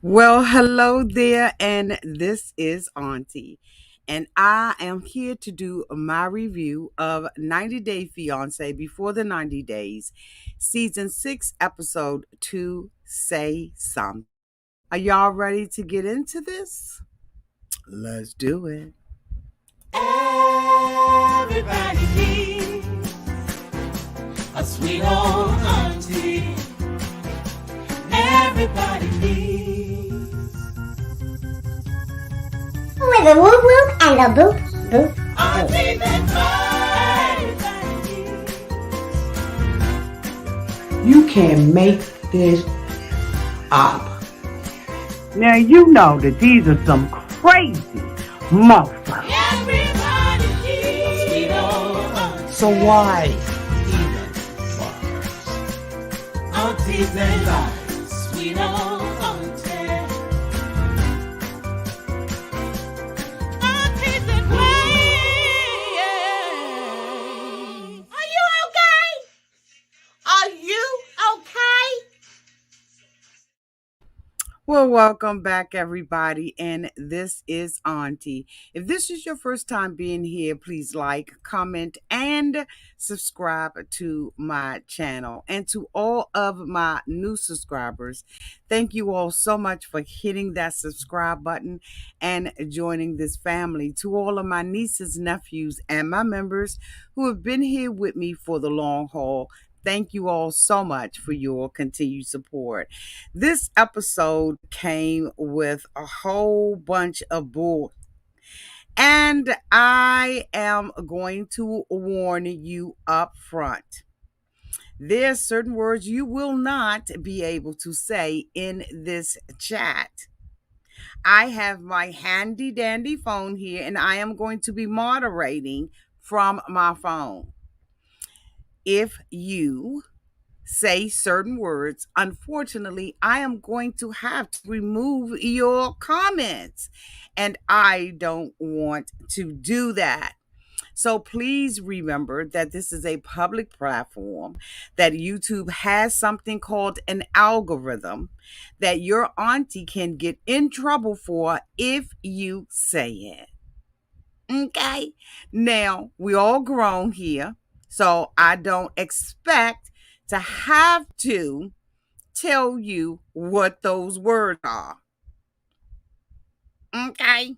Well, hello there, and this is Auntie, and I am here to do my review of 90 Day Fiance Before the 90 Days, Season 6, Episode 2, Say Something. Are y'all ready to get into this? Let's do it. Everybody needs a sweet old auntie. Everybody needs with a whoop whoop and a boop boop auntie boop. that everybody needs. You can make this up. Now you know that these are some crazy motherfuckers. Everybody needs a sweet old auntie. So why even bother? Aunties and lives, sweet old auntie. Aunties and ways. Are you okay? Are you okay? Well, welcome back, everybody, and this is Auntie. If this is your first time being here, please like, comment, and subscribe to my channel. And to all of my new subscribers, thank you all so much for hitting that subscribe button and joining this family. To all of my nieces, nephews, and my members who have been here with me for the long haul, thank you all so much for your continued support. This episode came with a whole bunch of bull. And I am going to warn you up front. There's certain words you will not be able to say in this chat. I have my handy dandy phone here and I am going to be moderating from my phone. If you say certain words, unfortunately, I am going to have to remove your comments. And I don't want to do that. So please remember that this is a public platform, that YouTube has something called an algorithm that your auntie can get in trouble for if you say it. Okay? Now, we all grown here, so I don't expect to have to tell you what those words are. Okay?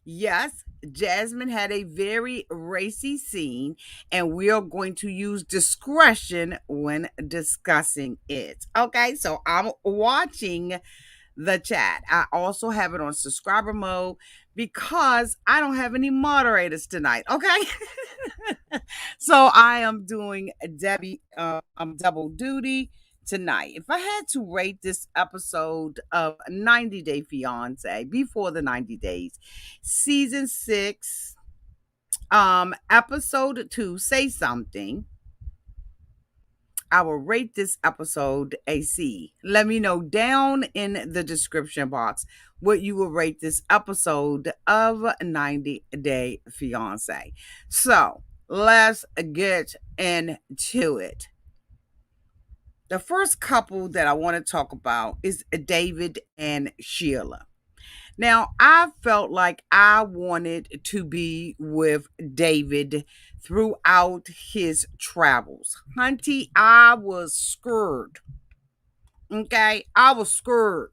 Yes, Jasmine had a very racy scene, and we are going to use discretion when discussing it. Okay, so I'm watching the chat. I also have it on subscriber mode because I don't have any moderators tonight. Okay, so I am doing Debbie. I'm double duty tonight. If I had to rate this episode of 90 Day Fiance Before the 90 Days, season 6, episode 2, Say Something, I will rate this episode a C. Let me know down in the description box what you will rate this episode of 90 Day Fiance. So let's get into it. The first couple that I want to talk about is David and Sheila. Now, I felt like I wanted to be with David throughout his travels. Hunty, I was scared. Okay, I was scared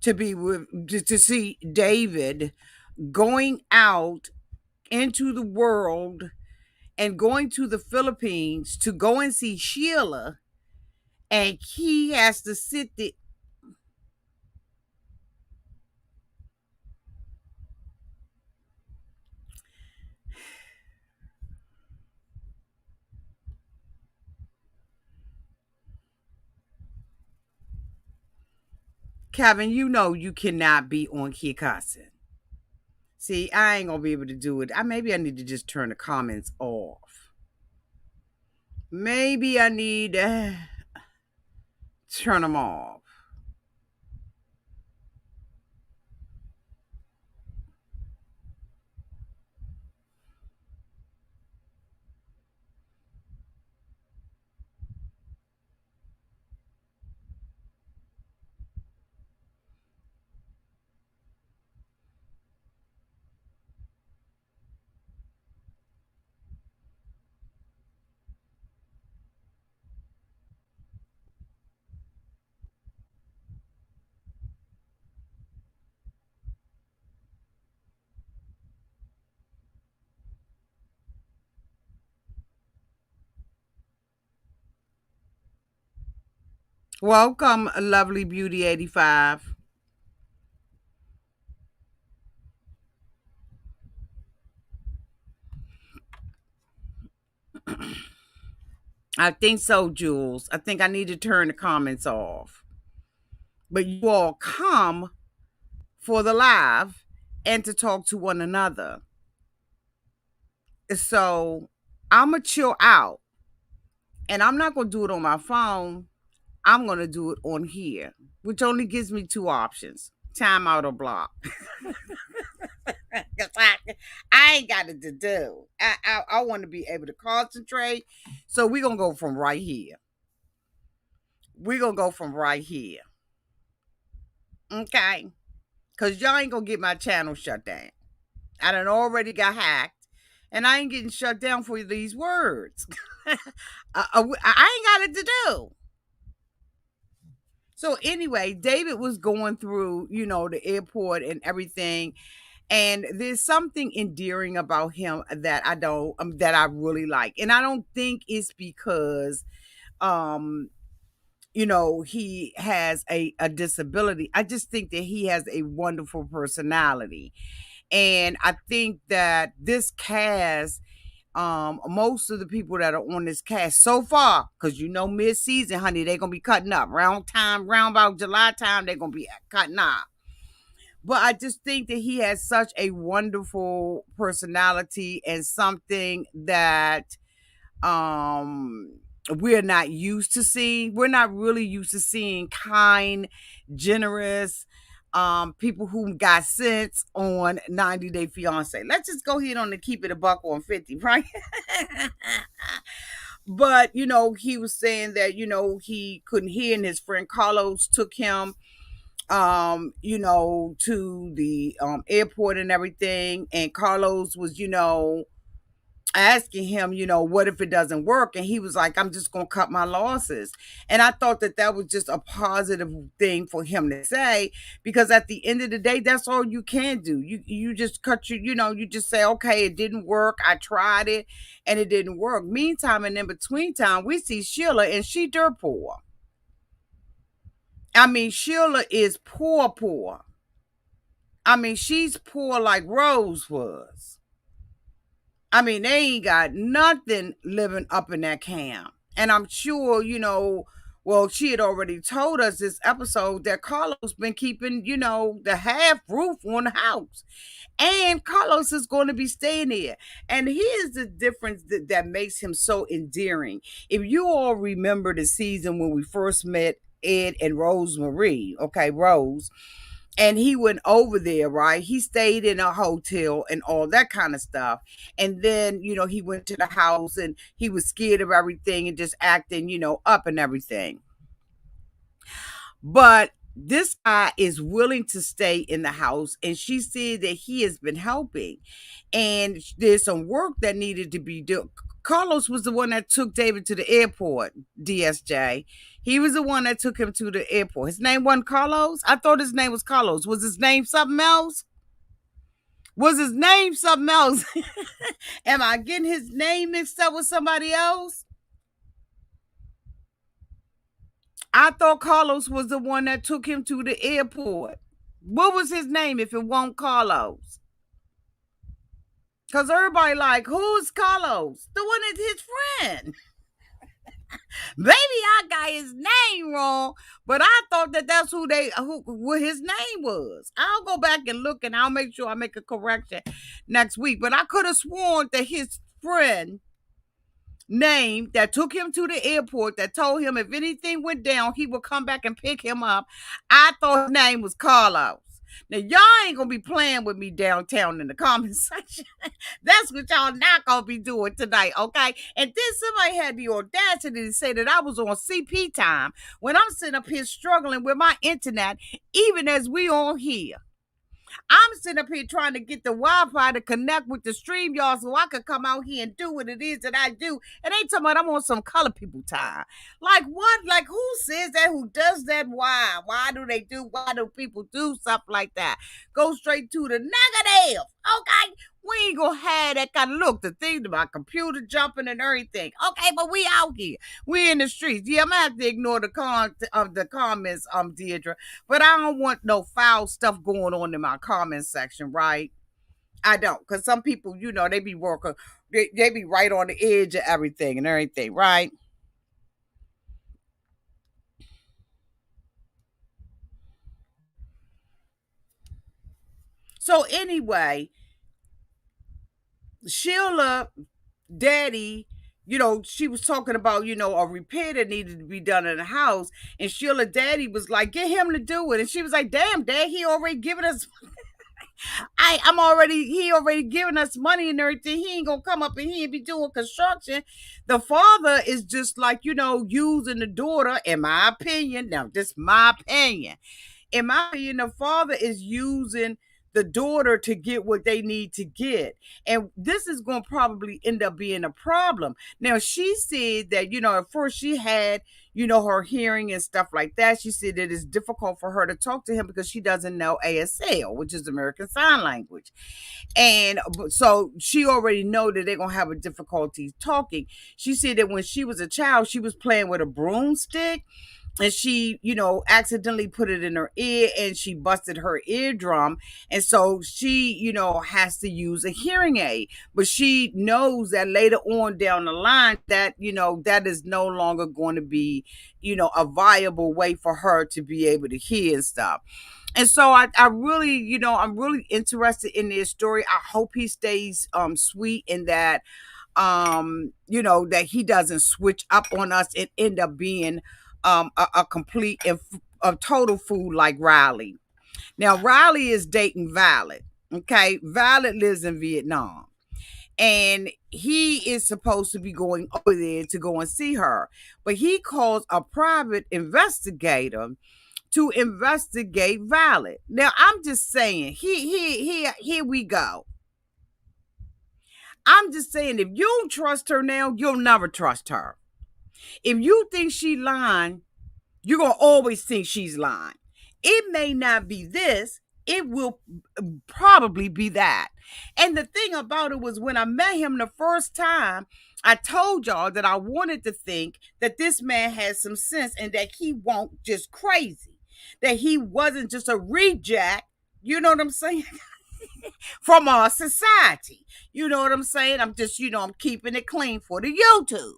to be with to see David going out into the world and going to the Philippines to go and see Sheila, and he has to sit there. Kevin, you know you cannot be on Kikasin. See, I ain't gonna be able to do it. Maybe I need to just turn the comments off. Maybe I need to turn them off. Welcome, lovely beauty 85. I think so, Jules. I think I need to turn the comments off. But you all come for the live and to talk to one another. So I'm going to chill out. And I'm not going to do it on my phone. I'm going to do it on here, which only gives me two options: time out or block. 'Cause I ain't got it to do. I want to be able to concentrate. So we're going to go from right here. We're going to go from right here. Okay? Because y'all ain't going to get my channel shut down. I done already got hacked. And I ain't getting shut down for these words. I ain't got it to do. So anyway, David was going through, the airport and everything. And there's something endearing about him that that I really like. And I don't think it's because, um, he has a disability. I just think that he has a wonderful personality. And I think that this cast, most of the people that are on this cast so far, because mid-season, honey, they're gonna be cutting up. Round about July time, they're gonna be cutting up. But I just think that he has such a wonderful personality and something that we're not used to seeing. We're not really used to seeing kind, generous people who got sense on 90 Day Fiance. Let's just go ahead on and keep it a buck on 50, right? But he was saying that he couldn't hear, and his friend Carlos took him to the airport and everything. And Carlos was, asking him, what if it doesn't work? And he was like, I'm just going to cut my losses. And I thought that was just a positive thing for him to say, because at the end of the day, that's all you can do. You just cut you just say, okay, it didn't work. I tried it and it didn't work. Meantime, and in between time, we see Sheila, and she dirt poor. I mean, Sheila is poor, poor. I mean, she's poor like Rose was. I mean, they ain't got nothing living up in that camp. And I'm sure, well, she had already told us this episode that Carlos been keeping, the half roof on the house. And Carlos is going to be staying there. And here's the difference that makes him so endearing. If you all remember the season when we first met Ed and Rosemarie, okay, Rose, and he went over there, right? He stayed in a hotel and all that kind of stuff. And then, he went to the house and he was scared of everything and just acting, up and everything. But this guy is willing to stay in the house, and she said that he has been helping. And there's some work that needed to be done. Carlos was the one that took David to the airport, DSJ. He was the one that took him to the airport. His name wasn't Carlos? I thought his name was Carlos. Was his name something else? Was his name something else? Am I getting his name mixed up with somebody else? I thought Carlos was the one that took him to the airport. What was his name if it won't Carlos? Because everybody like, who's Carlos? The one that's his friend. Maybe I got his name wrong, but I thought that's what his name was. I'll go back and look, and I'll make sure I make a correction next week. But I could have sworn that his friend name that took him to the airport, that told him if anything went down, he would come back and pick him up. I thought his name was Carlos. Now, y'all ain't going to be playing with me downtown in the comment section. That's what y'all not going to be doing tonight, okay? And then somebody had the audacity to say that I was on CP time when I'm sitting up here struggling with my internet, even as we on here. I'm sitting up here trying to get the Wi-Fi to connect with the stream, y'all, so I could come out here and do what it is that I do. And they talking about I'm on some color people time. Like what? Like who says that? Who does that? Why? Why do people do stuff like that? Go straight to the negative. Okay. We ain't gonna have that kind of look. The thing about computer jumping and everything. Okay, but we out here. We in the streets. Yeah, I'm gonna have to ignore the comments, Deirdre. But I don't want no foul stuff going on in my comment section, right? I don't, because some people, they be working, they be right on the edge of everything, right? So anyway, Sheila, daddy, she was talking about, a repair that needed to be done in the house. And Sheila daddy was like, get him to do it. And she was like, damn, dad, he already given us he already giving us money and everything. He ain't gonna come up and he ain't be doing construction. The father is just like, using the daughter, in my opinion. Now, this is my opinion. In my opinion, the father is using the daughter to get what they need to get. And this is going to probably end up being a problem. Now, she said that, at first she had, her hearing and stuff like that. She said that it's difficult for her to talk to him because she doesn't know ASL, which is American Sign Language. And so she already know that they're going to have a difficulty talking. She said that when she was a child, she was playing with a broomstick and she, accidentally put it in her ear and she busted her eardrum. And so she, has to use a hearing aid. But she knows that later on down the line that, that is no longer going to be, a viable way for her to be able to hear and stuff. And so I really, I'm really interested in this story. I hope he stays sweet in that that he doesn't switch up on us and end up being a complete and a total fool like Riley. Now, Riley is dating Violet. Okay. Violet lives in Vietnam. And he is supposed to be going over there to go and see her. But he calls a private investigator to investigate Violet. Now, I'm just saying, here we go. I'm just saying, if you don't trust her now, you'll never trust her. If you think she lying, you're going to always think she's lying. It may not be this. It will probably be that. And the thing about it was when I met him the first time, I told y'all that I wanted to think that this man had some sense and that he won't just crazy, that he wasn't just a reject, you know what I'm saying, from our society. You know what I'm saying? I'm just, I'm keeping it clean for the YouTube.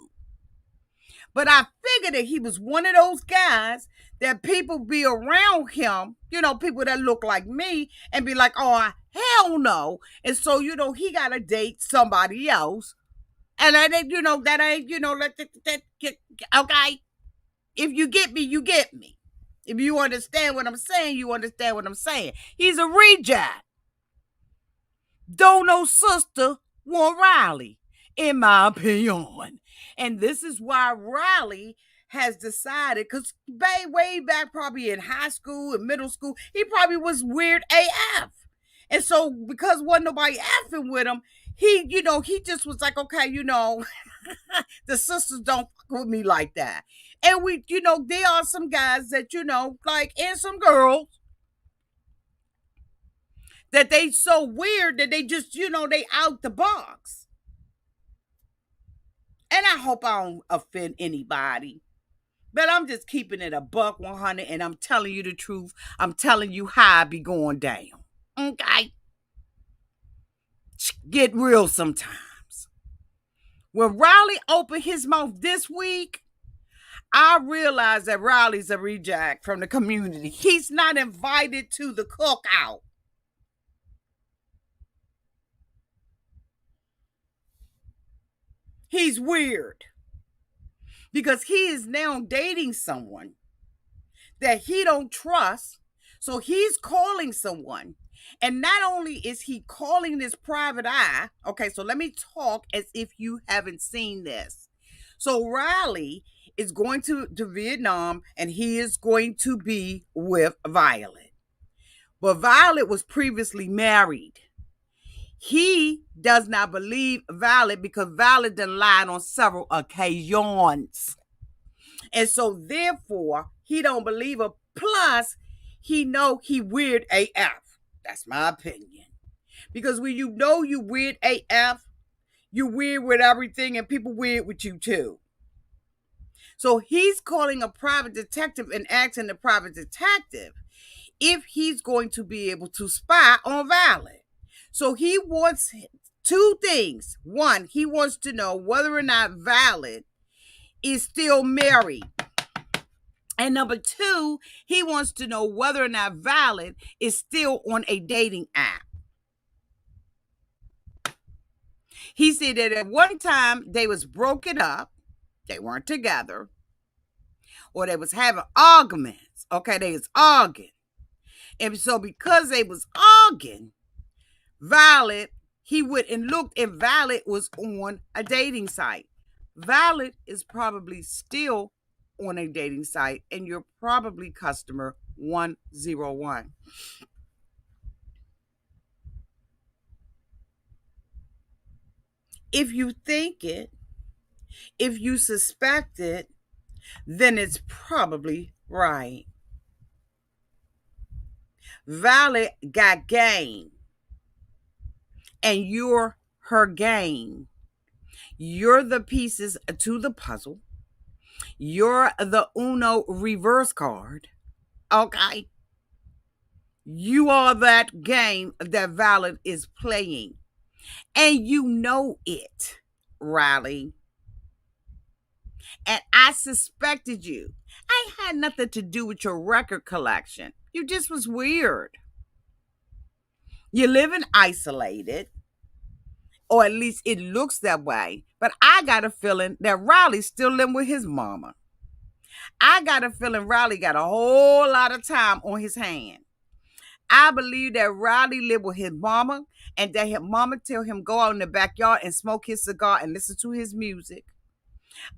But I figured that he was one of those guys that people be around him, people that look like me and be like, oh, hell no. And so, he got to date somebody else. And that ain't, okay. If you get me, you get me. If you understand what I'm saying, you understand what I'm saying. He's a reject. Don't no sister want Riley, in my opinion. And this is why Riley has decided, because way back probably in high school and middle school, he probably was weird AF. And so because wasn't nobody effing with him, he just was like, okay, the sisters don't fuck with me like that. And we, there are some guys that, like, and some girls, that they so weird that they just, they out the box. And I hope I don't offend anybody. But I'm just keeping it a buck 100 and I'm telling you the truth. I'm telling you how I be going down. Okay? Get real sometimes. When Riley opened his mouth this week, I realized that Riley's a reject from the community. He's not invited to the cookout. He's weird because he is now dating someone that he don't trust. So he's calling someone. And not only is he calling this private eye, okay, so let me talk as if you haven't seen this. So Riley is going to Vietnam and he is going to be with Violet. But Violet was previously married. He does not believe Violet because Violet done lied on several occasions. And so therefore, he don't believe her. Plus, he know he weird AF. That's my opinion. Because when you know you weird AF, you weird with everything and people weird with you too. So he's calling a private detective and asking the private detective if he's going to be able to spy on Valid. So he wants two things. One, he wants to know whether or not Valid is still married. And number two, he wants to know whether or not Valid is still on a dating app. He said that at one time they was broken up, they weren't together, or they was having arguments. Okay, they was arguing. And so because they was arguing, Valid, he went and looked, and Valid was on a dating site. Valid is probably still on a dating site, and you're probably customer 101. If you think it, if you suspect it, then it's probably right. Valid got game, and you're her game. You're the pieces to the puzzle. You're the Uno reverse card. Okay. You are that game that Valid is playing. And you know it, Riley. And I suspected you. I had nothing to do with your record collection. You just was weird. You're living isolated, or at least it looks that way. But I got a feeling that Riley's still living with his mama. I got a feeling Riley got a whole lot of time on his hand. I believe that Riley lived with his mama and that his mama tell him go out in the backyard and smoke his cigar and listen to his music.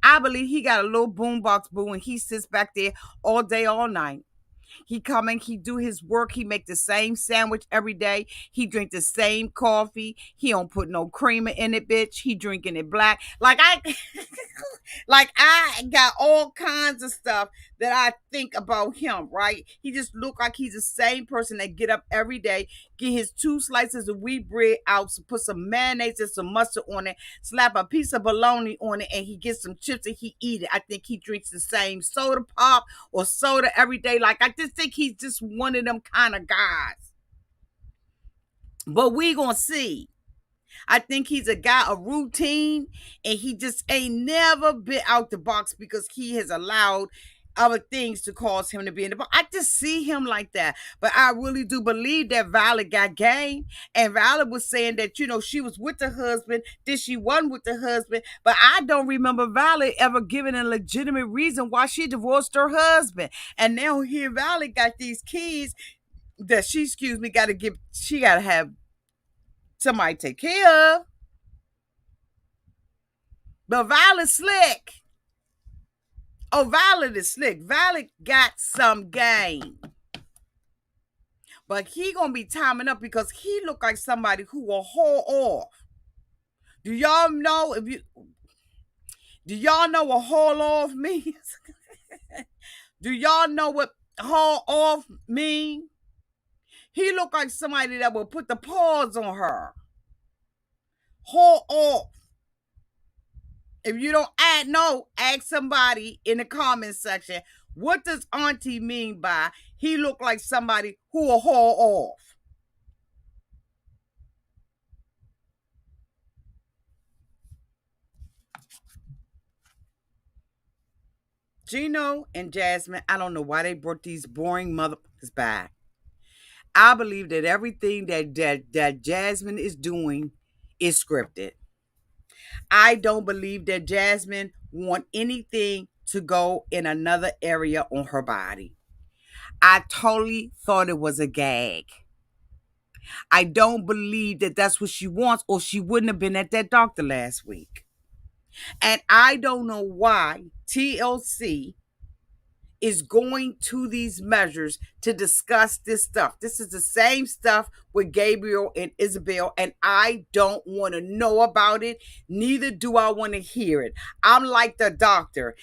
I believe he got a little boombox boo and he sits back there all day, all night. He come in, he do his work, he make the same sandwich every day, he drink the same coffee, he don't put no creamer in it, bitch. He drinking it black. Like I got all kinds of stuff that I think about him, right? He just look like he's the same person that get up every day, get his 2 slices of wheat bread out, put some mayonnaise and some mustard on it, slap a piece of bologna on it, and he gets some chips and he eat it. I think he drinks the same soda pop or soda every day. Like, I just think he's just one of them kind of guys. But we gonna see. I think he's a guy of routine, and he just ain't never been out the box because he has allowed other things to cause him to be in the box. I just see him like that. But I really do believe that Valid got game. And Valid was saying that, she was with the husband, then she wasn't with the husband. But I don't remember Valid ever giving a legitimate reason why she divorced her husband. And now here Valid got these kids that she got to have somebody take care of. But Valid slick. Oh, Valid is slick. Valid got some game. But he gonna be timing up because he look like somebody who will haul off. Do y'all know what haul off means? Do y'all know what haul off mean? He look like somebody that will put the paws on her. Haul off. If you don't ask somebody in the comment section, what does Auntie mean by he look like somebody who will haul off? Gino and Jasmine, I don't know why they brought these boring motherfuckers back. I believe that everything that Jasmine is doing is scripted. I don't believe that Jasmine want anything to go in another area on her body. I totally thought it was a gag. I don't believe that that's what she wants, or she wouldn't have been at that doctor last week. And I don't know why TLC is going to these measures to discuss this stuff. This is the same stuff with Gabriel and Isabel, and I don't want to know about it. Neither do I want to hear it. I'm like the doctor.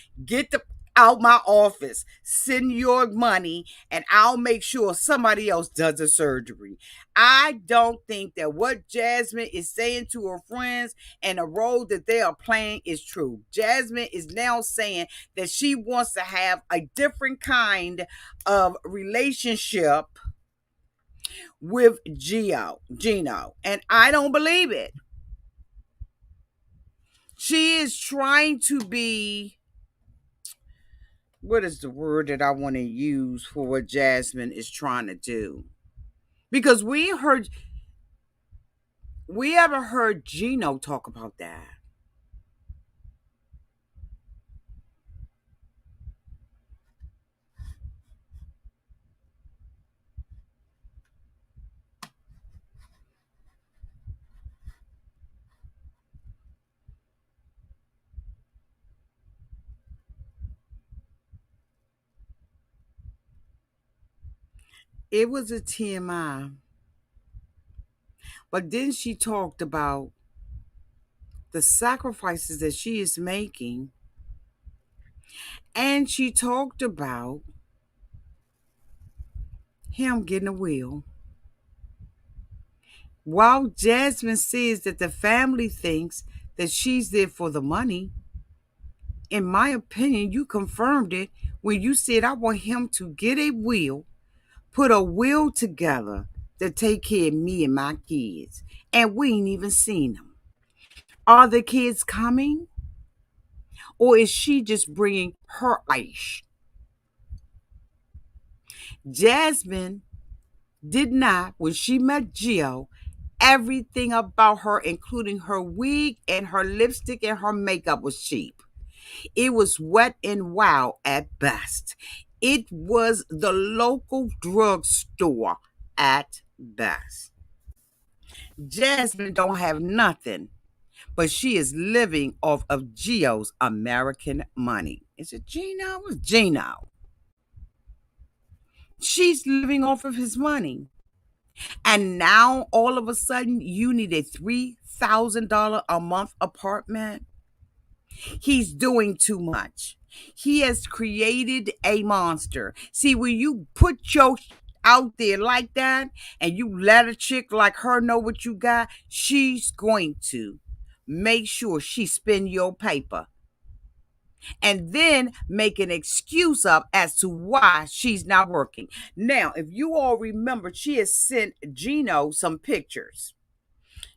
out my office. Send your money and I'll make sure somebody else does the surgery. I don't think that what Jasmine is saying to her friends and the role that they are playing is true. Jasmine is now saying that she wants to have a different kind of relationship with Gino, and I don't believe it. She is trying to be, what is the word that I want to use for what Jasmine is trying to do? Because we haven't heard Gino talk about that. It was a TMI, but then she talked about the sacrifices that she is making, and she talked about him getting a will. While Jasmine says that the family thinks that she's there for the money, in my opinion, you confirmed it when you said, I want him to get a will, put a will together to take care of me and my kids. And we ain't even seen them. Are the kids coming? Or is she just bringing her ice? Jasmine did not, when she met Gio, everything about her, including her wig and her lipstick and her makeup, was cheap. It was wet and wild at best. It was the local drugstore at best. Jasmine don't have nothing, but she is living off of Gio's American money. Is it Gino? It's Gino. She's living off of his money. And now all of a sudden you need a $3,000 a month apartment. He's doing too much. He has created a monster. See, when you put your out there like that and you let a chick like her know what you got, she's going to make sure she spend your paper and then make an excuse up as to why she's not working. Now, if you all remember, she has sent Gino some pictures.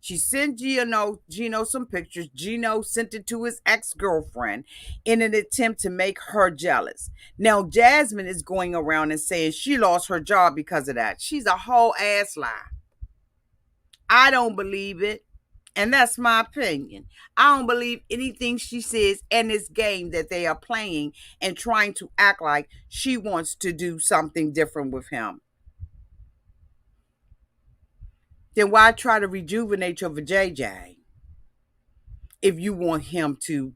She sent Gino some pictures. Gino sent it to his ex-girlfriend in an attempt to make her jealous. Now, Jasmine is going around and saying she lost her job because of that. She's a whole ass lie. I don't believe it. And that's my opinion. I don't believe anything she says in this game that they are playing and trying to act like she wants to do something different with him. Then why try to rejuvenate your vajayjay if you want him to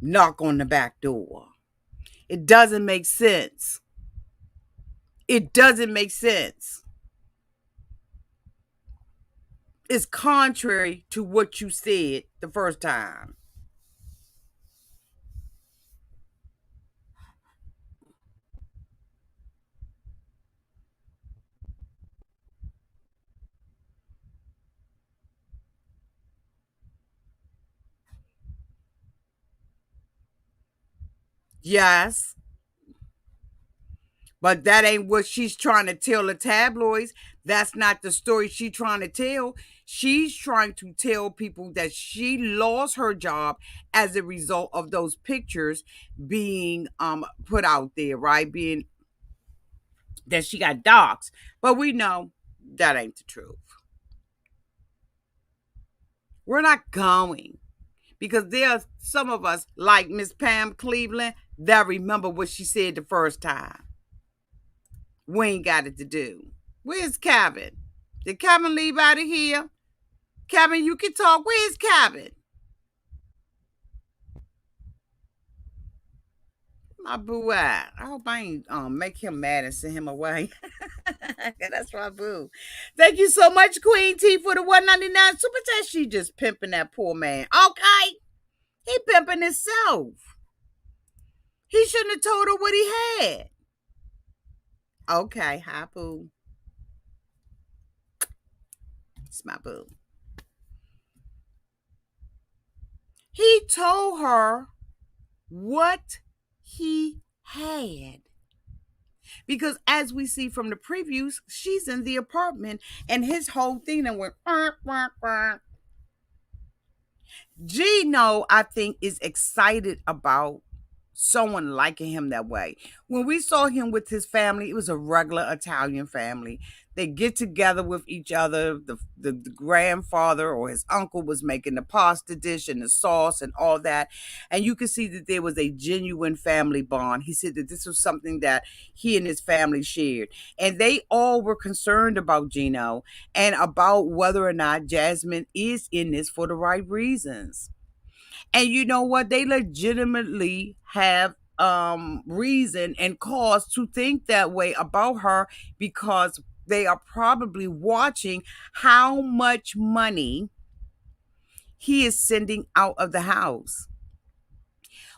knock on the back door? It doesn't make sense. It doesn't make sense. It's contrary to what you said the first time. Yes, but that ain't what she's trying to tell the tabloids. That's not the story she's trying to tell. She's trying to tell people that she lost her job as a result of those pictures being put out there, right? Being that she got doxxed. But we know that ain't the truth. We're not going because there are some of us, like Miss Pam Cleveland, that remember what she said the first time. We ain't got it to do. Where's Kevin? Did Kevin leave out of here? Kevin, you can talk. Where's Kevin? My boo at? I hope I ain't make him mad and send him away. That's my boo. Thank you so much, Queen T, for the $1.99 super chat. She just pimping that poor man. Okay. He pimping himself. He shouldn't have told her what he had. Okay, hi, boo. It's my boo. He told her what he had. Because as we see from the previews, she's in the apartment and his whole thing that went, "Wah, wah, wah." Gino, I think, is excited about someone liking him that way. When we saw him with his family, it was a regular Italian family. They get together with each other. The grandfather or his uncle was making the pasta dish and the sauce and all that. And you could see that there was a genuine family bond. He said that this was something that he and his family shared. And they all were concerned about Gino and about whether or not Jasmine is in this for the right reasons. And you know what? They legitimately have reason and cause to think that way about her because they are probably watching how much money he is sending out of the house.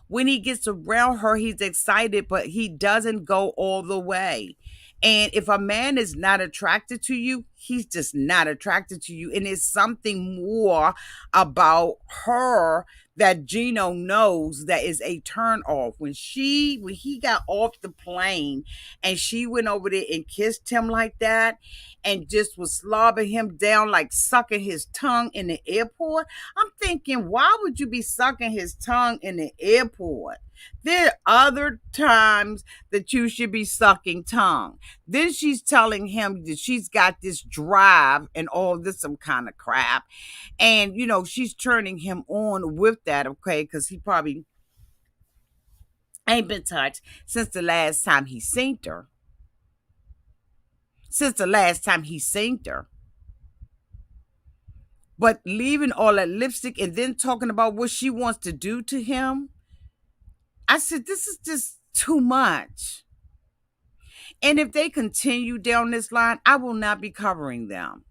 When he gets around her, he's excited, but he doesn't go all the way. And if a man is not attracted to you, he's just not attracted to you. And it's something more about her that Gino knows that is a turn off. When he got off the plane and she went over there and kissed him like that and just was slobbing him down, like sucking his tongue in the airport, I'm thinking, why would you be sucking his tongue in the airport? There are other times that you should be sucking tongue. Then she's telling him that she's got this drive and all this some kind of crap. And, she's turning him on with that, okay? Because he probably ain't been touched since the last time he seen her. But leaving all that lipstick and then talking about what she wants to do to him, I said, this is just too much. And if they continue down this line, I will not be covering them.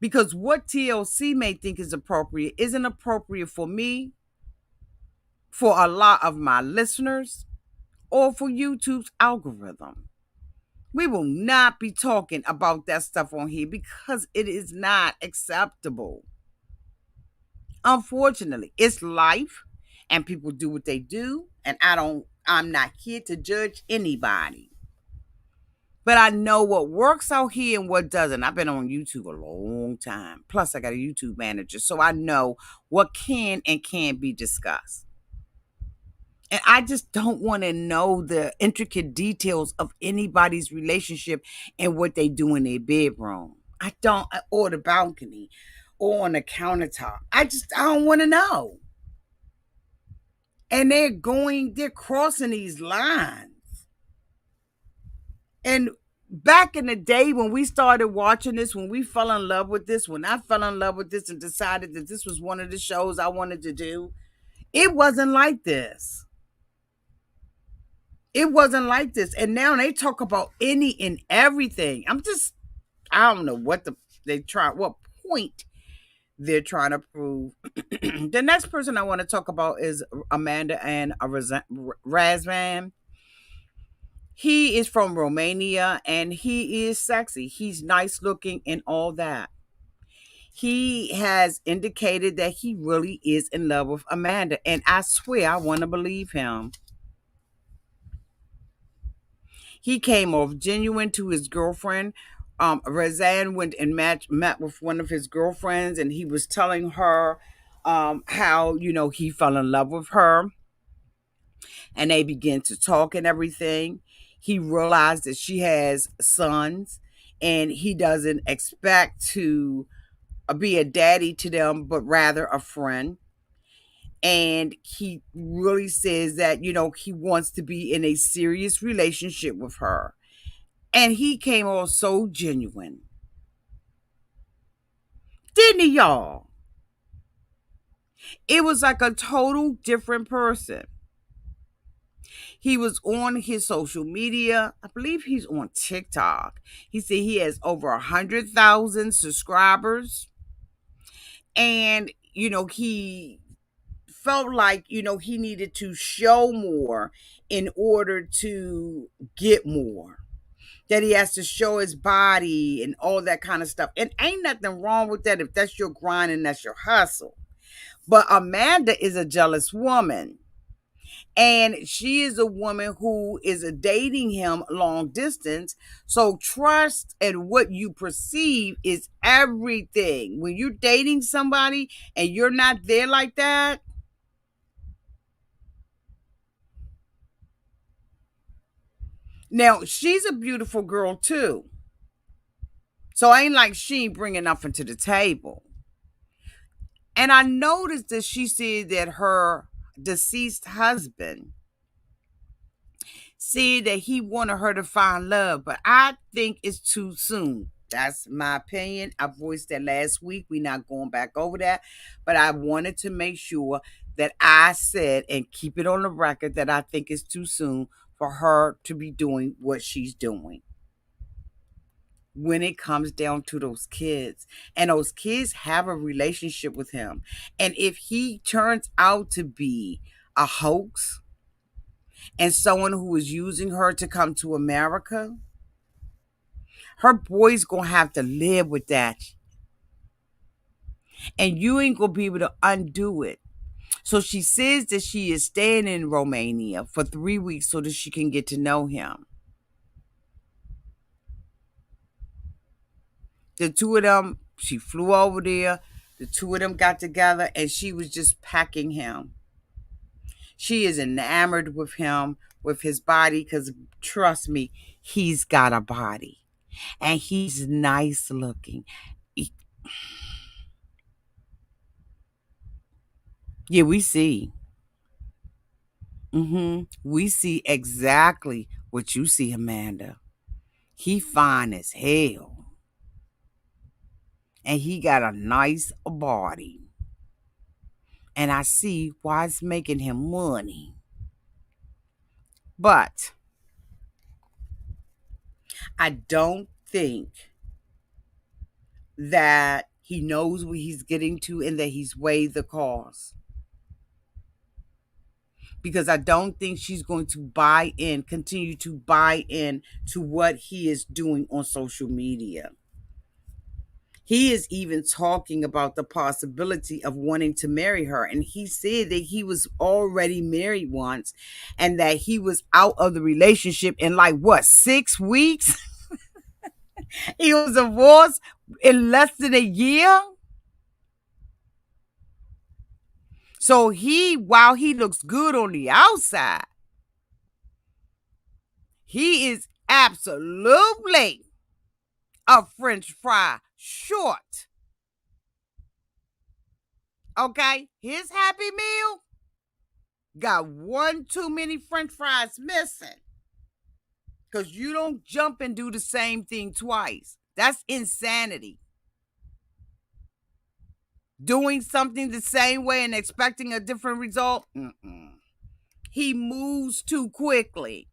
Because what TLC may think is appropriate isn't appropriate for me, for a lot of my listeners, or for YouTube's algorithm. We will not be talking about that stuff on here because it is not acceptable. Unfortunately, it's life and people do what they do, and I'm not here to judge anybody. But I know what works out here and what doesn't. I've been on YouTube a long time. Plus, I got a YouTube manager, so I know what can and can't be discussed. And I just don't want to know the intricate details of anybody's relationship and what they do in their bedroom. I don't, or the balcony, or on the countertop. I don't want to know. And they're crossing these lines. And back in the day when we started watching this, when we fell in love with this, when I fell in love with this and decided that this was one of the shows I wanted to do, it wasn't like this. It wasn't like this. And now they talk about any and everything. I don't know what what point they're trying to prove. The next person I want to talk about is Amanda and Razvan. He is from Romania and he is sexy. He's nice looking and all that. He has indicated that he really is in love with Amanda. And I swear I want to believe him. He came off genuine to his girlfriend. Razvan went and met with one of his girlfriends and he was telling her how, he fell in love with her. And they began to talk and everything. He realized that she has sons and he doesn't expect to be a daddy to them, but rather a friend. And he really says that, he wants to be in a serious relationship with her. And he came off so genuine. Didn't he, y'all? It was like a total different person. He was on his social media. I believe he's on TikTok. He said he has over 100,000 subscribers. And, he felt like, he needed to show more in order to get more. That he has to show his body and all that kind of stuff. And ain't nothing wrong with that if that's your grind and that's your hustle. But Amanda is a jealous woman. And she is a woman who is dating him long distance. So trust and what you perceive is everything. When you're dating somebody and you're not there like that, now she's a beautiful girl too. So ain't like she ain't bringing nothing to the table. And I noticed that she said that her deceased husband said that he wanted her to find love, but I think it's too soon. That's my opinion. I voiced that last week. We're not going back over that, but I wanted to make sure that I said and keep it on the record that I think it's too soon for her to be doing what she's doing when it comes down to those kids. And those kids have a relationship with him. And if he turns out to be a hoax and someone who is using her to come to America, her boy's gonna have to live with that. And you ain't gonna be able to undo it. So she says that she is staying in Romania for 3 weeks so that she can get to know him. The two of them, she flew over there. The two of them got together and she was just packing him. She is enamored with him, with his body, because trust me, he's got a body. And he's nice looking. Yeah, we see. We see exactly what you see, Amanda. He fine as hell. And he got a nice body. And I see why it's making him money. But I don't think that he knows what he's getting to and that he's weighed the cost. Because I don't think she's going to continue to buy in to what he is doing on social media. He is even talking about the possibility of wanting to marry her. And he said that he was already married once and that he was out of the relationship in 6 weeks? He was divorced in less than a year? So while he looks good on the outside, he is absolutely a French fry short. Okay? His Happy Meal got one too many French fries missing. Because you don't jump and do the same thing twice. That's insanity. Doing something the same way and expecting a different result? He moves too quickly.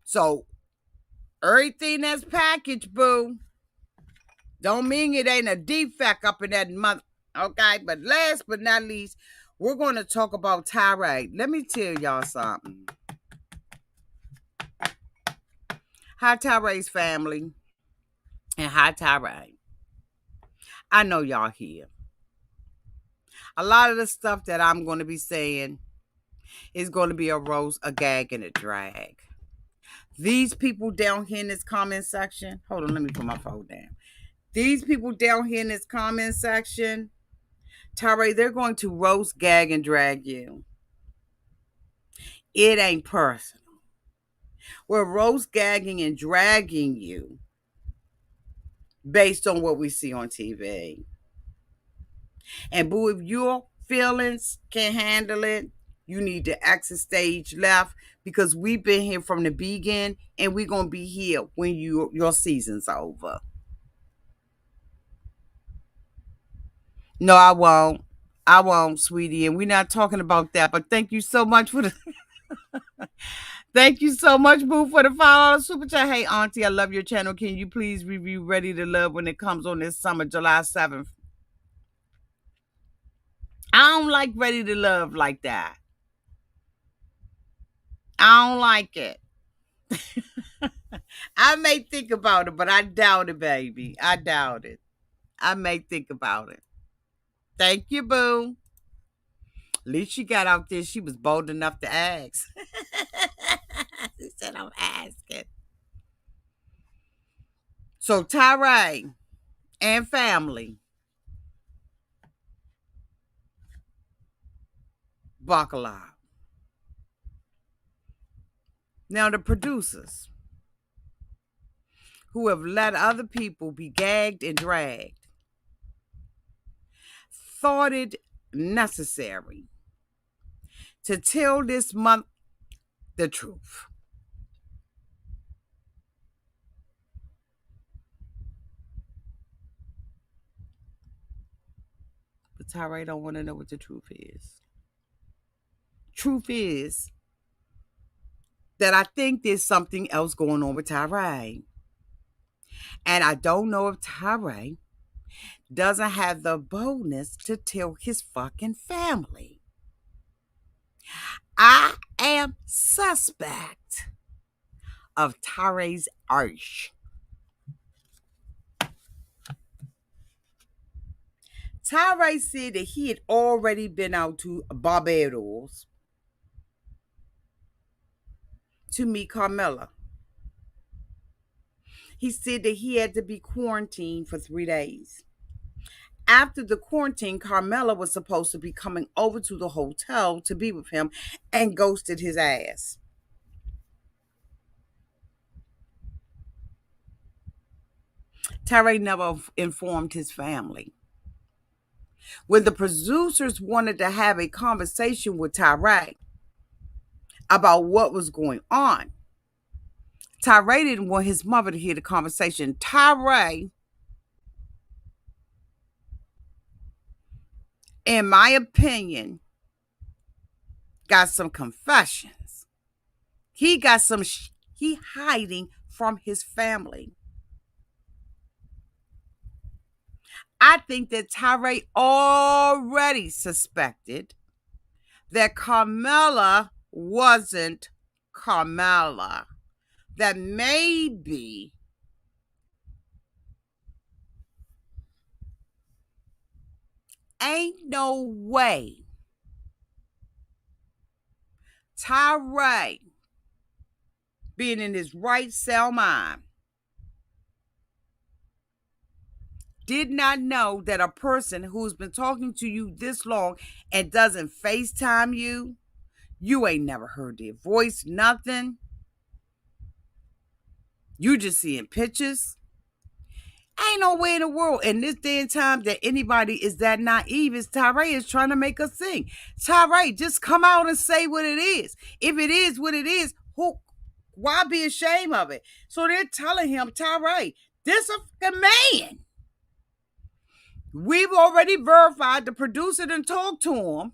So, everything that's packaged, boo, don't mean it ain't a defect up in that mother. Okay, but last but not least, we're going to talk about Tyray. Let me tell y'all something. Hi, Tyray's family. And hi, Tyray. I know y'all here. A lot of the stuff that I'm going to be saying is going to be a roast, a gag, and a drag. These people down here in this comment section, hold on, let me put my phone down. These people down here in this comment section, Tyray, they're going to roast, gag, and drag you. It ain't personal. We're roast, gagging, and dragging you based on what we see on TV. And boo, if your feelings can handle it, you need to exit stage left because we've been here from the beginning and we're going to be here when your season's over. No, I won't. I won't, sweetie. And we're not talking about that. But thank you so much for the thank you so much, boo, for the $5 super chat. Hey, Auntie, I love your channel. Can you please review Ready to Love when it comes on this summer, July 7th? I don't like Ready to Love like that. I don't like it. I may think about it, but I doubt it, baby. I doubt it. I may think about it. Thank you, boo. At least she got out there. She was bold enough to ask. She said, I'm asking. So, Tyray and family, buckle up. Now, the producers who have let other people be gagged and dragged thought it necessary to tell this month the truth. But Tyray don't want to know what the truth is. Truth is that I think there's something else going on with Tyray. And I don't know if Tyray doesn't have the boldness to tell his fucking family. I am suspect of Tyray's arch. Tyray said that he had already been out to Barbados to meet Carmela. He said that he had to be quarantined for 3 days. After the quarantine, Carmela was supposed to be coming over to the hotel to be with him and ghosted his ass. Tyray never informed his family. When the producers wanted to have a conversation with Tyray about what was going on, Tyray didn't want his mother to hear the conversation. Tyray, in my opinion, got some confessions. He got some he hiding from his family. I think that Tyray already suspected that Carmela wasn't Carmela. That maybe ain't no way Tyray, being in his right cell mind, did not know that a person who's been talking to you this long and doesn't FaceTime you, you ain't never heard their voice, nothing. You just seeing pictures. Ain't no way in the world in this day and time that anybody is that naive as Tyray is trying to make us think. Tyray, just come out and say what it is. If it is what it is, why be ashamed of it? So they're telling him, Tyray, this a man. We've already verified the producer done talked to him.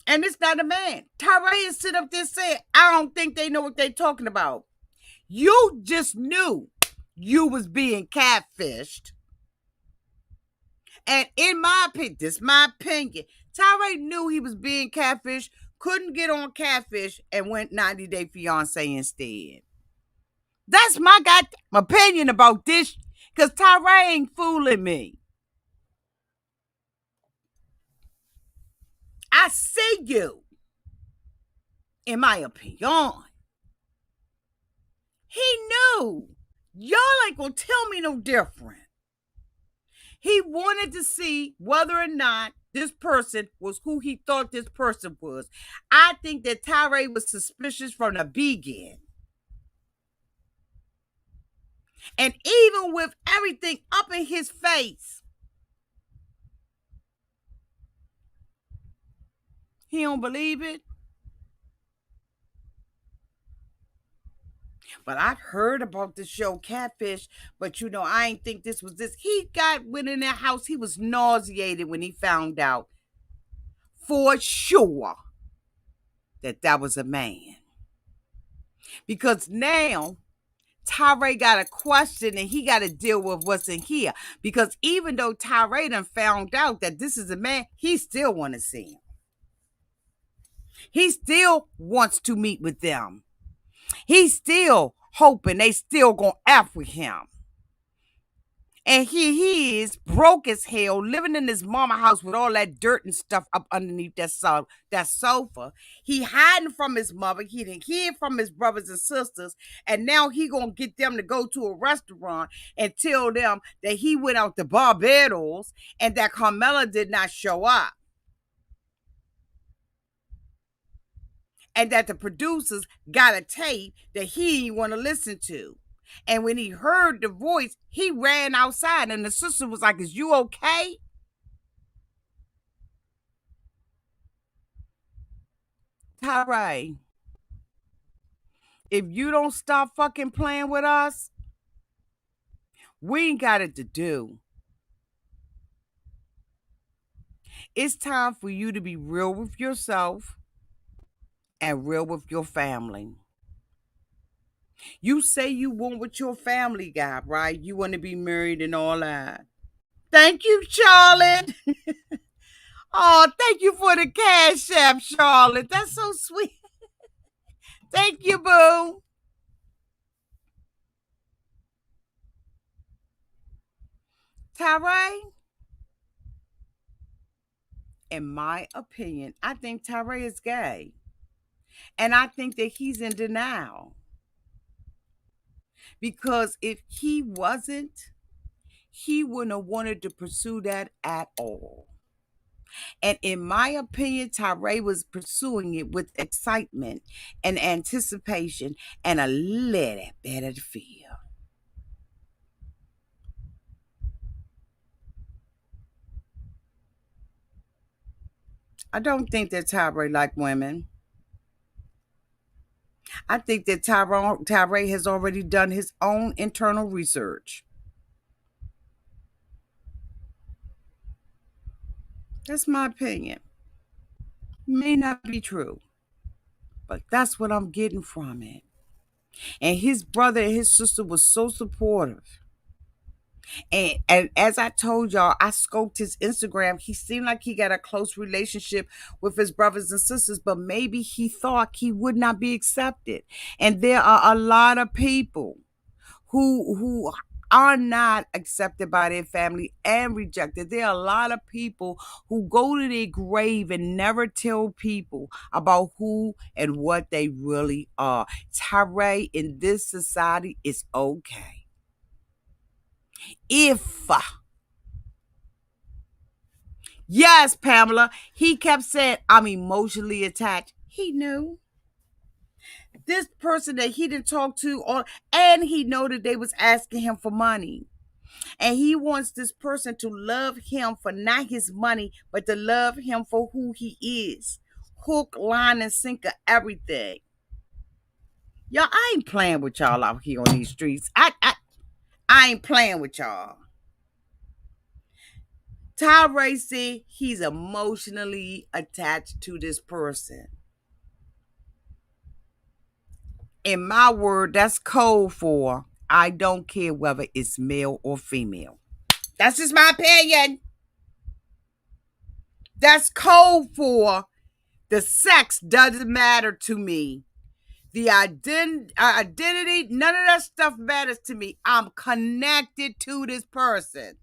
And it's not a man. Tyray is sitting up there saying, I don't think they know what they're talking about. You just knew you was being catfished. And in my opinion, this is my opinion, Tyray knew he was being catfished, couldn't get on catfish, and went 90-day fiance instead. That's my goddamn opinion about this, because Tyray ain't fooling me. I see you, in my opinion. He knew. Y'all ain't gonna tell me no different. He wanted to see whether or not this person was who he thought this person was. I think that Tyray was suspicious from the beginning. And even with everything up in his face, he don't believe it. But I've heard about the show Catfish, but I ain't think this was this. He went in that house. He was nauseated when he found out for sure that was a man. Because now Tyray got a question and he got to deal with what's in here. Because even though Tyray done found out that this is a man, he still want to see him. He still wants to meet with them. He's still hoping they still gonna F with him. And here he is, broke as hell, living in his mama house with all that dirt and stuff up underneath that sofa. He hiding from his mother. He didn't hear from his brothers and sisters. And now he gonna get them to go to a restaurant and tell them that he went out to Barbados and that Carmela did not show up. And that the producers got a tape that he didn't want to listen to. And when he heard the voice, he ran outside and the sister was like, "Is you okay?" Tyray, if you don't stop fucking playing with us, we ain't got it to do. It's time for you to be real with yourself and real with your family. You say you want what your family got, right? You want to be married and all that. Thank you, Charlotte. Oh, thank you for the cash app, Charlotte. That's so sweet. Thank you, boo. Tyray, in my opinion, I think Tyray is gay. And I think that he's in denial. Because if he wasn't, he wouldn't have wanted to pursue that at all. And in my opinion, Tyray was pursuing it with excitement and anticipation and a little bit of fear. I don't think that Tyray like women. I think that Tyray has already done his own internal research. That's my opinion. May not be true, but that's what I'm getting from it. And his brother and his sister was so supportive. And as I told y'all, I scoped his Instagram. He seemed like he got a close relationship with his brothers and sisters, but maybe he thought he would not be accepted. And there are a lot of people who are not accepted by their family and rejected. There are a lot of people who go to their grave and never tell people about who and what they really are. Tyray in this society is okay. If yes, Pamela, he kept saying, "I'm emotionally attached." He knew this person that he didn't talk to, and he know that they was asking him for money. And he wants this person to love him for not his money, but to love him for who he is. Hook, line, and sinker, everything. Y'all, I ain't playing with y'all out here on these streets. I ain't playing with y'all. Tyray said he's emotionally attached to this person. In my word, that's code for I don't care whether it's male or female. That's just my opinion. That's code for the sex doesn't matter to me. The identity, none of that stuff matters to me. I'm connected to this person.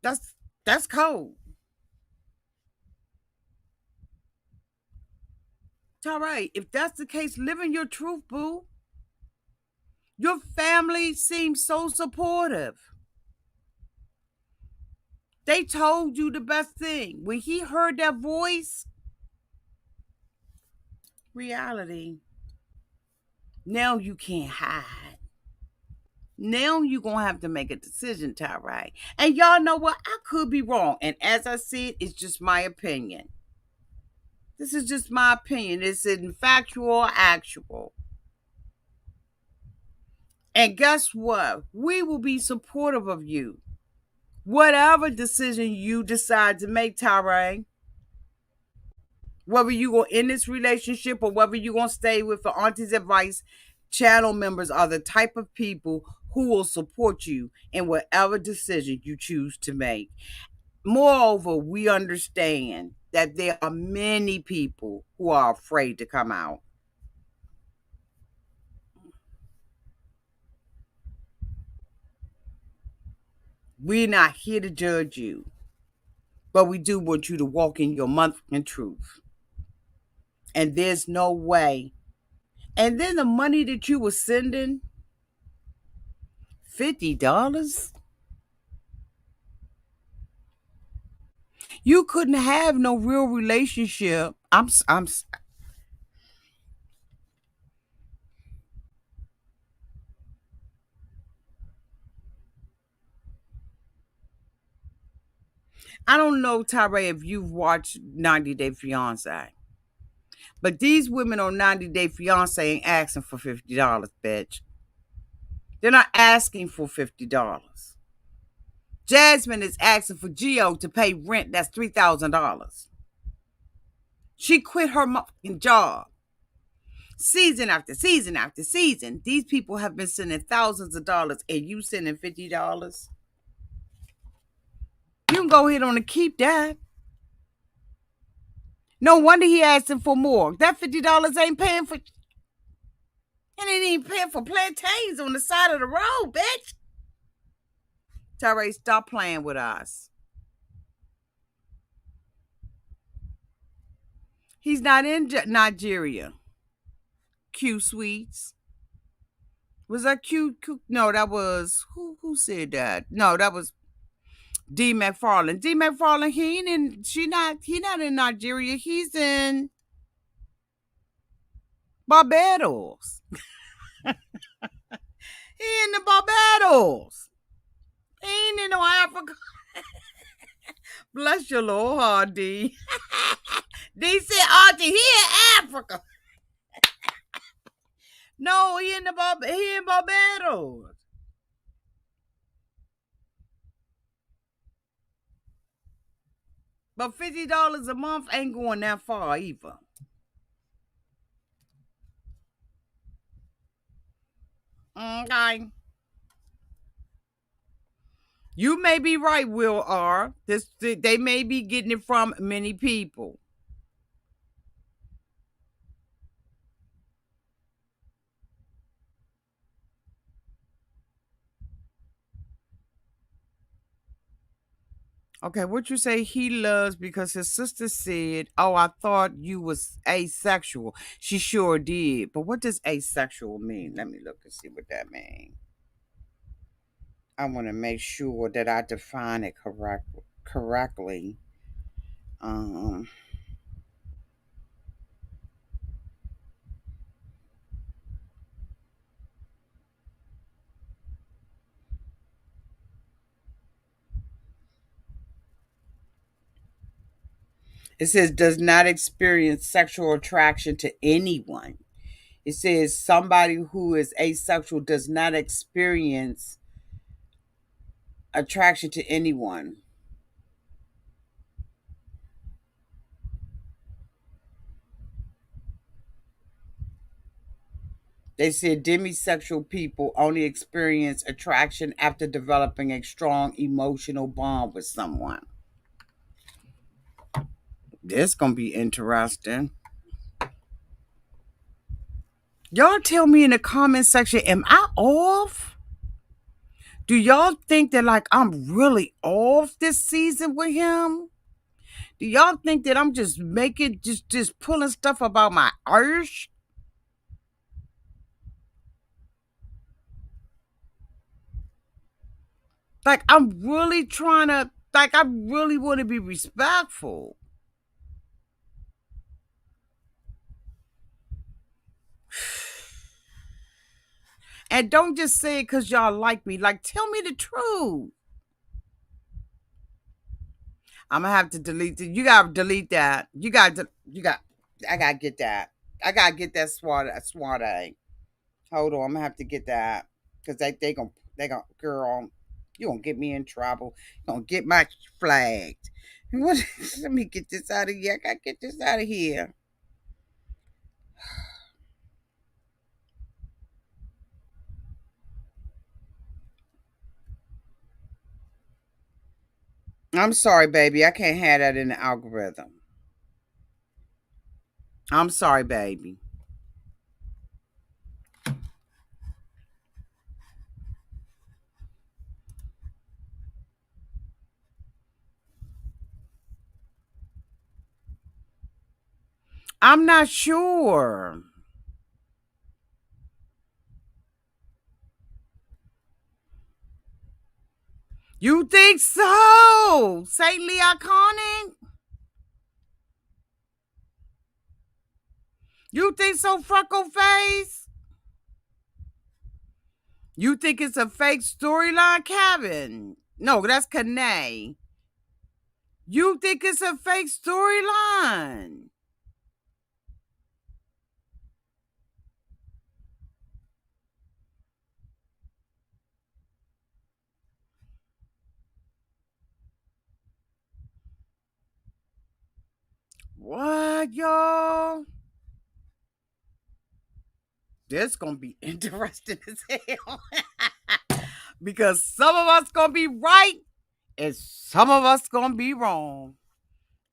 That's cold. It's all right. If that's the case, live in your truth, boo. Your family seems so supportive. They told you the best thing. When he heard that voice, reality. Now you can't hide. Now you're going to have to make a decision, Tyray. And y'all know what? I could be wrong. And as I said, it's just my opinion. This is just my opinion. It's in factual, actual. And guess what? We will be supportive of you. Whatever decision you decide to make, Tyray. Whether you go in this relationship or whether you gonna stay with the Auntie's advice, channel members are the type of people who will support you in whatever decision you choose to make. Moreover, we understand that there are many people who are afraid to come out. We're not here to judge you, but we do want you to walk in your month in truth. And there's no way. And then the money that you were sending, $50, you couldn't have no real relationship. I don't know, Tyray, if you've watched 90 Day Fiance, but these women on 90 Day Fiance ain't asking for $50, bitch. They're not asking for $50. Jasmine is asking for Gio to pay rent. That's $3,000. She quit her fucking job. Season after season after season, these people have been sending thousands of dollars, and you sending $50. You can go ahead on and keep that. No wonder he asking for more. That $50 ain't paying for, and it ain't even paying for plantains on the side of the road, bitch. Tyray, stop playing with us. He's not in Nigeria. Q Sweets. Was that Q? No, that was who said that? No, that was D McFarlane. D McFarlane, he not in Nigeria. He's in Barbados. He in the Barbados. He ain't in no Africa. Bless your little heart, D. D said, Auntie, he in Africa. No, he in Barbados. But $50 a month ain't going that far either. Okay. You may be right, Will R. They may be getting it from many people. Okay, what you say he loves because his sister said, "Oh, I thought you was asexual." She sure did. But what does asexual mean? Let me look and see what that means. I want to make sure that I define it correctly. Um, it says does not experience sexual attraction to anyone. It says somebody who is asexual does not experience attraction to anyone. They said demisexual people only experience attraction after developing a strong emotional bond with someone. This gonna be interesting. Y'all tell me in the comment section, am I off? Do y'all think that like I'm really off this season with him? Do y'all think that I'm just making just pulling stuff about my urge? Like I'm really trying to like I really want to be respectful. And don't just say it because y'all like me. Like tell me the truth. I'm gonna have to delete it. You gotta delete that. I gotta get that. I gotta get that SWAT A. Hold on, I'm gonna have to get that. Cause they gonna girl, you gonna get me in trouble. You gonna get my flagged. What? Let me get this out of here. I gotta get this out of here. I'm sorry, baby. I can't have that in the algorithm. I'm sorry, baby. I'm not sure. You think so? Saintly iconic? You think so, freckle face? You think it's a fake storyline, Kevin? No, that's Kane. You think it's a fake storyline? What, y'all? This gonna be interesting as hell. Because some of us gonna be right and some of us gonna be wrong.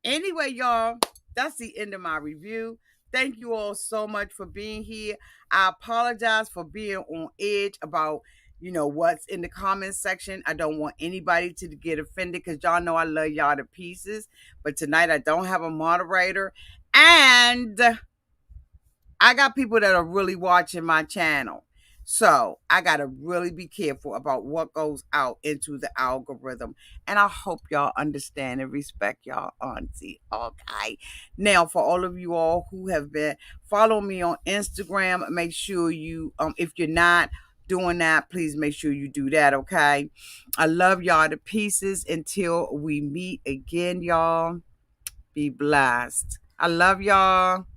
Anyway, y'all, that's the end of my review. Thank you all so much for being here. I apologize for being on edge about what's in the comments section. I don't want anybody to get offended because y'all know I love y'all to pieces. But tonight I don't have a moderator. And I got people that are really watching my channel. So I got to really be careful about what goes out into the algorithm. And I hope y'all understand and respect y'all auntie. Okay. Now, for all of you all who have been following me on Instagram, make sure you, if you're not doing that, please make sure you do that. Okay. I love y'all to pieces. Until we meet again, y'all. Be blessed. I love y'all.